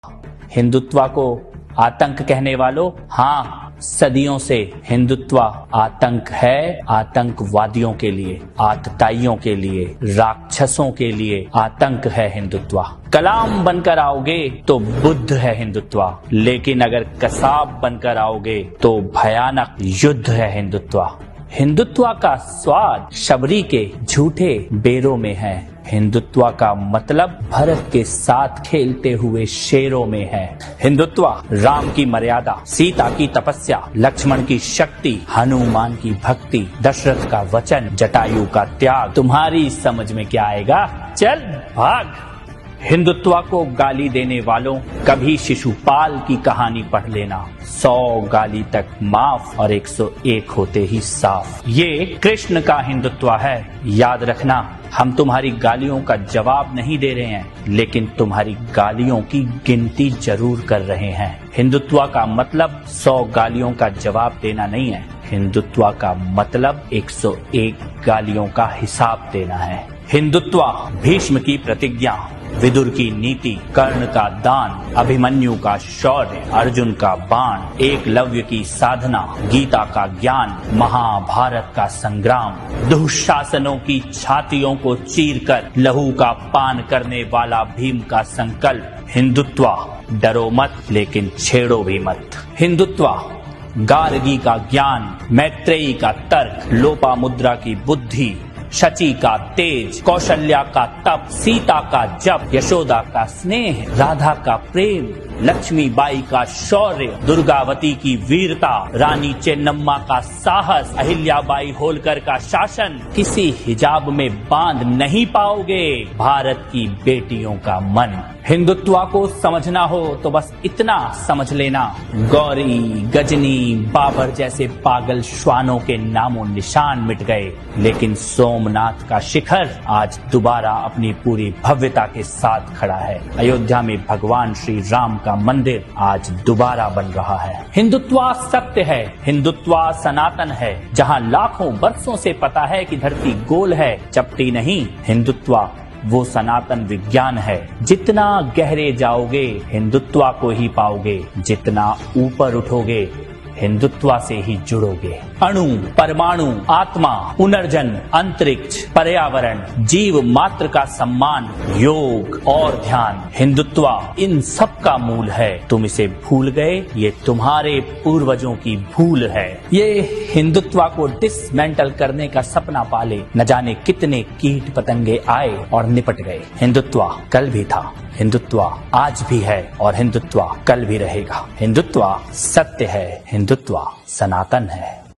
हिंदुत्व को आतंक कहने वालों, हाँ, सदियों से हिंदुत्व आतंक है। आतंकवादियों के लिए, आतताइयों के लिए, राक्षसों के लिए आतंक है हिंदुत्व। कलाम बनकर आओगे तो बुद्ध है हिंदुत्व, लेकिन अगर कसाब बनकर आओगे तो भयानक युद्ध है हिंदुत्व। हिंदुत्व का स्वाद शबरी के झूठे बेरों में है। हिंदुत्व का मतलब भारत के साथ खेलते हुए शेरों में है। हिंदुत्व राम की मर्यादा, सीता की तपस्या, लक्ष्मण की शक्ति, हनुमान की भक्ति, दशरथ का वचन, जटायु का त्याग। तुम्हारी समझ में क्या आएगा? चल भाग। हिंदुत्व को गाली देने वालों, कभी शिशुपाल की कहानी पढ़ लेना। 100 गाली तक माफ और 101 होते ही साफ। ये कृष्ण का हिंदुत्व है। याद रखना, हम तुम्हारी गालियों का जवाब नहीं दे रहे हैं, लेकिन तुम्हारी गालियों की गिनती जरूर कर रहे हैं। हिंदुत्व का मतलब 100 गालियों का जवाब देना नहीं है। हिंदुत्व का मतलब 101 गालियों का हिसाब देना है। हिंदुत्व भीष्म की प्रतिज्ञा, विदुर की नीति, कर्ण का दान, अभिमन्यु का शौर्य, अर्जुन का बाण, एकलव्य की साधना, गीता का ज्ञान, महाभारत का संग्राम, दुःशासनों की छातियों को चीरकर लहू का पान करने वाला भीम का संकल्प। हिंदुत्व डरो मत, लेकिन छेड़ो भी मत। हिंदुत्व गार्गी का ज्ञान, मैत्रेयी का तर्क, लोपामुद्रा की बुद्धि, शची का तेज, कौशल्या का तप, सीता का जप, यशोदा का स्नेह, राधा का प्रेम, लक्ष्मीबाई का शौर्य, दुर्गावती की वीरता, रानी चेन्नम्मा का साहस, अहिल्याबाई होलकर का शासन। किसी हिजाब में बांध नहीं पाओगे भारत की बेटियों का मन। हिंदुत्व को समझना हो तो बस इतना समझ लेना, गौरी, गजनी, बाबर जैसे पागल श्वानों के नामों निशान मिट गए, लेकिन सोमनाथ का शिखर आज दोबारा अपनी पूरी भव्यता के साथ खड़ा है। अयोध्या में भगवान श्री राम का मंदिर आज दोबारा बन रहा है। हिंदुत्व सत्य है, हिंदुत्व सनातन है। जहां लाखों वर्षों से पता है कि धरती गोल है, चपटी नहीं। हिंदुत्व वो सनातन विज्ञान है। जितना गहरे जाओगे हिंदुत्व को ही पाओगे, जितना ऊपर उठोगे हिंदुत्व से ही जुड़ोगे। अणु, परमाणु, आत्मा, पुनर्जन्म, अंतरिक्ष, पर्यावरण, जीव मात्र का सम्मान, योग और ध्यान, हिंदुत्व इन सब का मूल है। तुम इसे भूल गए, ये तुम्हारे पूर्वजों की भूल है। ये हिंदुत्व को डिसमेंटल करने का सपना पाले न जाने कितने कीट पतंगे आए और निपट गए। हिंदुत्व कल भी था, हिंदुत्व आज भी है और हिंदुत्व कल भी रहेगा। हिंदुत्व सत्य है, हिंदुत्व सनातन है।